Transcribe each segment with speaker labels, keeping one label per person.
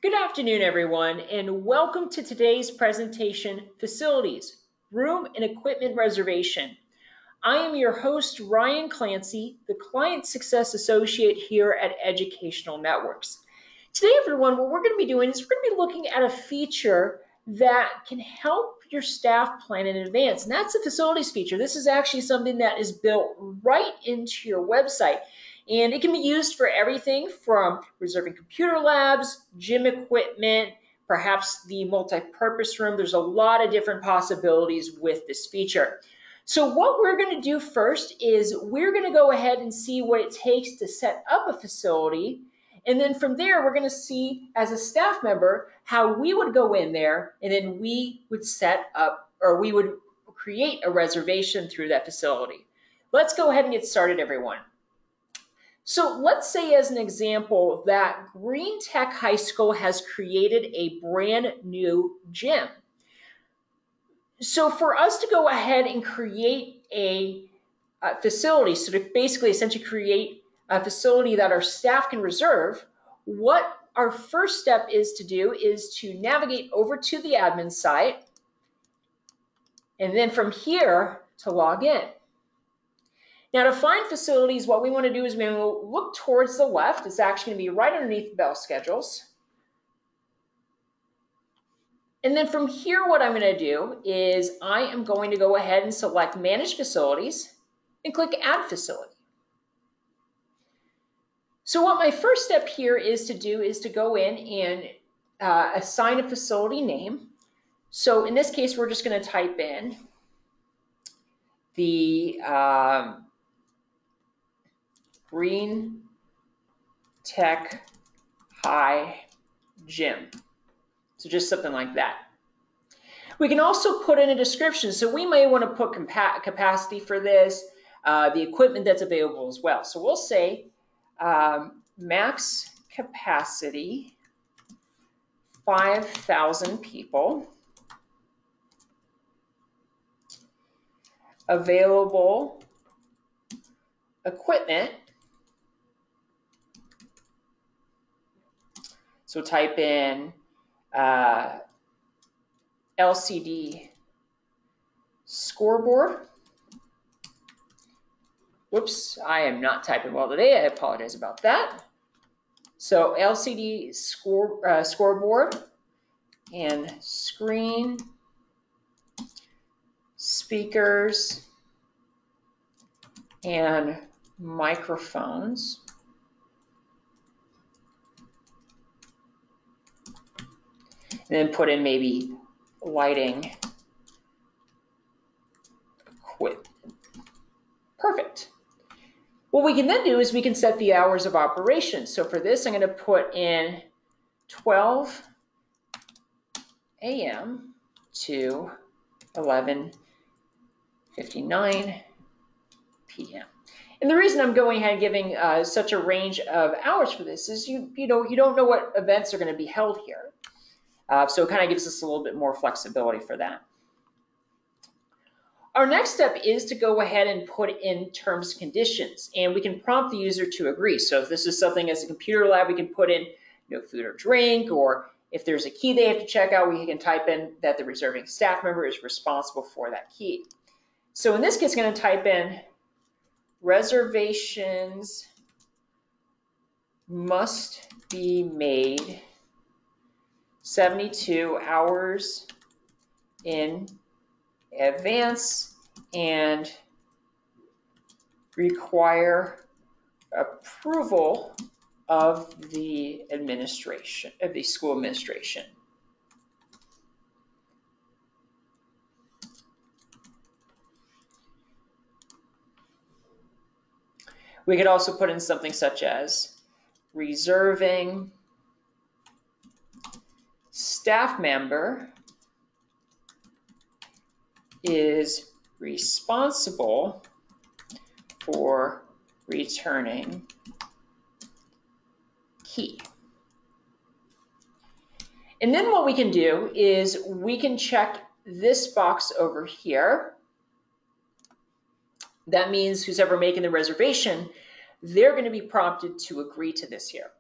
Speaker 1: Good afternoon, everyone, and welcome to today's presentation, Facilities, Room and Equipment Reservation. I am your host, Ryan Clancy, the Client Success Associate here at Educational Networks. Today, everyone, what we're going to be doing is we're going to be looking at a feature that can help your staff plan in advance, and that's the facilities feature. This is actually something that is built right into your website. And it can be used for everything from reserving computer labs, gym equipment, perhaps the multi-purpose room. There's a lot of different possibilities with this feature. So what we're going to do first is we're going to go ahead and see what it takes to set up a facility. And then from there, we're going to see as a staff member how we would go in there and then we would set up or we would create a reservation through that facility. Let's go ahead and get started, everyone. So let's say as an example that Green Tech High School has created a brand new gym. So for us to go ahead and create a facility, so to basically essentially create a facility that our staff can reserve, what our first step is to do is to navigate over to the admin site, and then from here to log in. Now to find facilities, what we want to do is we want to look towards the left. It's actually going to be right underneath the bell schedules. And then from here, what I'm going to do is I am going to go ahead and select Manage Facilities and click Add Facility. So what my first step here is to do is to go in and assign a facility name. So in this case, we're just going to type in the Green Tech High Gym. So just something like that. We can also put in a description. So we may want to put capacity for this, the equipment that's available as well. So we'll say max capacity, 5,000 people. Available equipment. So type in LCD scoreboard. Whoops, I am not typing well today. I apologize about that. So LCD scoreboard and screen, speakers, and microphones. And then put in maybe lighting equipment. Perfect. What we can then do is we can set the hours of operation. So for this, I'm going to put in 12 a.m. to 11:59 p.m. And the reason I'm going ahead and giving such a range of hours for this is you don't know what events are going to be held here. So it kind of gives us a little bit more flexibility for that. Our next step is to go ahead and put in terms and conditions, and we can prompt the user to agree. So if this is something as a computer lab, we can put in no food or drink, or if there's a key they have to check out, we can type in that the reserving staff member is responsible for that key. So in this case, I'm going to type in reservations must be made 72 hours in advance and require approval of the administration, of the school administration. We could also put in something such as reserving staff member is responsible for returning key. And then what we can do is we can check this box over here. That means who's ever making the reservation, they're going to be prompted to agree to this here.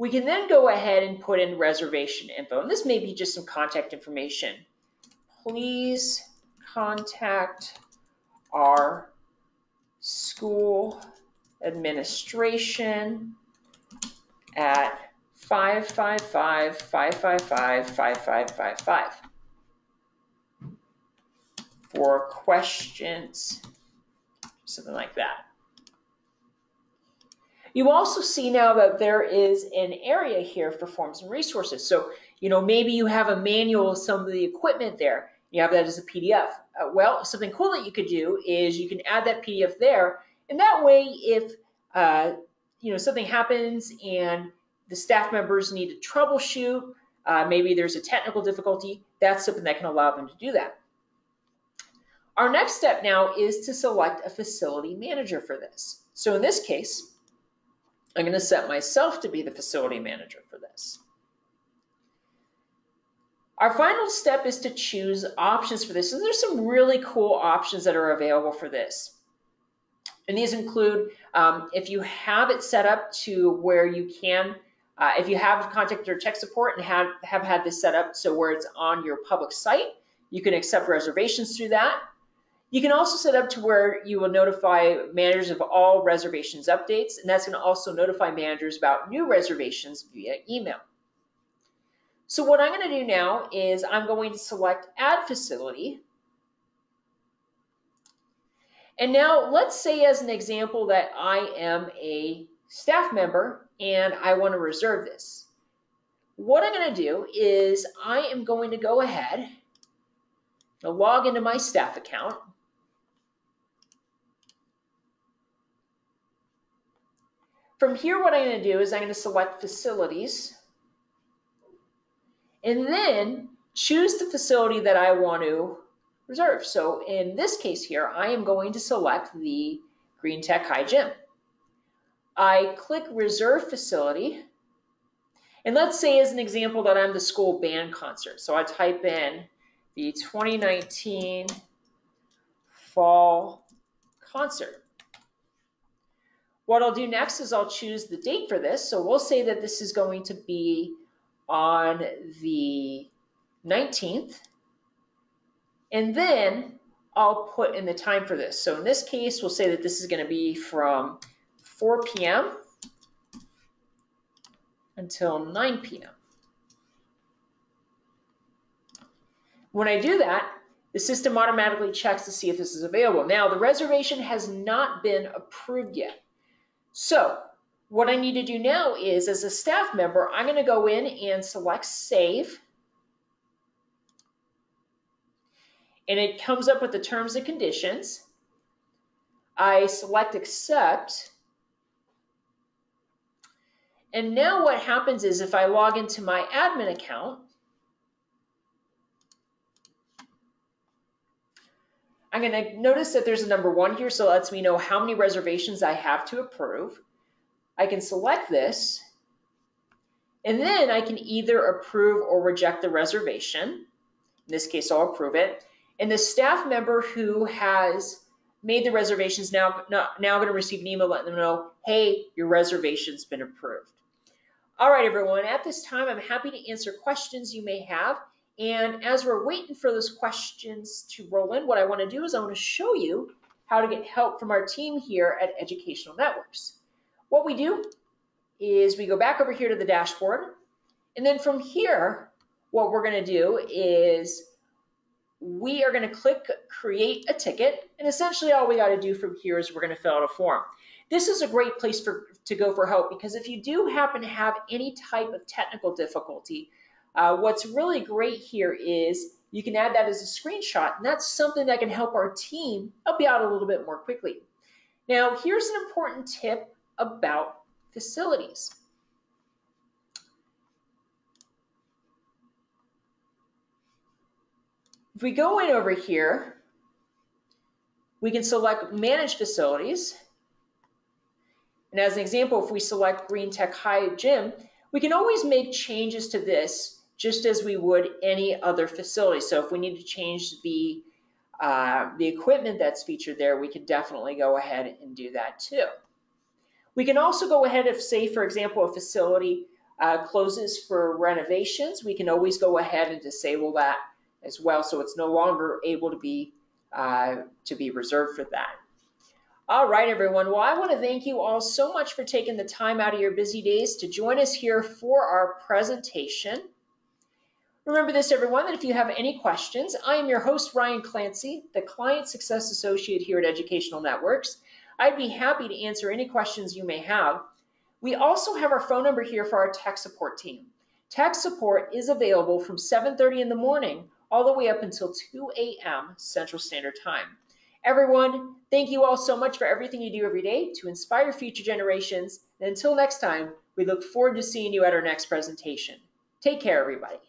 Speaker 1: We can then go ahead and put in reservation info. And this may be just some contact information. Please contact our school administration at 555-555-5555 for questions, something like that. You also see now that there is an area here for forms and resources. So, maybe you have a manual of some of the equipment there. You have that as a PDF. Well, something cool that you could do is you can add that PDF there. And that way, if, something happens and the staff members need to troubleshoot, maybe there's a technical difficulty, that's something that can allow them to do that. Our next step now is to select a facility manager for this. So in this case, I'm going to set myself to be the facility manager for this. Our final step is to choose options for this. And there's some really cool options that are available for this. And these include, if you have it set up to where you can, if you have contact or tech support and have had this set up so where it's on your public site, you can accept reservations through that. You can also set up to where you will notify managers of all reservations updates, and that's going to also notify managers about new reservations via email. So what I'm going to do now is I'm going to select Add Facility. And now let's say as an example that I am a staff member and I want to reserve this. What I'm going to do is I am going to go ahead and log into my staff account. From here, what I'm going to do is I'm going to select Facilities and then choose the facility that I want to reserve. So in this case here, I am going to select the Green Tech High Gym. I click Reserve Facility, and let's say as an example that I'm the school band concert. So I type in the 2019 Fall Concert. What I'll do next is I'll choose the date for this. So we'll say that this is going to be on the 19th. And then I'll put in the time for this. So in this case, we'll say that this is going to be from 4 p.m. until 9 p.m. When I do that, the system automatically checks to see if this is available. Now, the reservation has not been approved yet. So what I need to do now is, as a staff member, I'm going to go in and select Save. And it comes up with the terms and conditions. I select Accept. And now what happens is if I log into my admin account, I'm going to notice that there's a number 1 here, so it lets me know how many reservations I have to approve. I can select this, and then I can either approve or reject the reservation. In this case, I'll approve it. And the staff member who has made the reservations now going to receive an email letting them know, hey, your reservation's been approved. All right, everyone, at this time, I'm happy to answer questions you may have. And as we're waiting for those questions to roll in, what I want to do is I want to show you how to get help from our team here at Educational Networks. What we do is we go back over here to the dashboard, and then from here, what we're going to do is we are going to click Create a Ticket, and essentially all we got to do from here is we're going to fill out a form. This is a great place to go for help, because if you do happen to have any type of technical difficulty, what's really great here is you can add that as a screenshot, and that's something that can help our team help you out a little bit more quickly. Now, here's an important tip about facilities. If we go in over here, we can select Manage Facilities. And as an example, if we select Green Tech High Gym, we can always make changes to this just as we would any other facility. So if we need to change the equipment that's featured there, we could definitely go ahead and do that too. We can also go ahead if, say, for example, a facility closes for renovations, we can always go ahead and disable that as well, so it's no longer able to be reserved for that. All right, everyone. Well, I want to thank you all so much for taking the time out of your busy days to join us here for our presentation. Remember this, everyone, that if you have any questions, I am your host, Ryan Clancy, the Client Success Associate here at Educational Networks. I'd be happy to answer any questions you may have. We also have our phone number here for our tech support team. Tech support is available from 7:30 in the morning all the way up until 2 a.m. Central Standard Time. Everyone, thank you all so much for everything you do every day to inspire future generations. And until next time, we look forward to seeing you at our next presentation. Take care, everybody.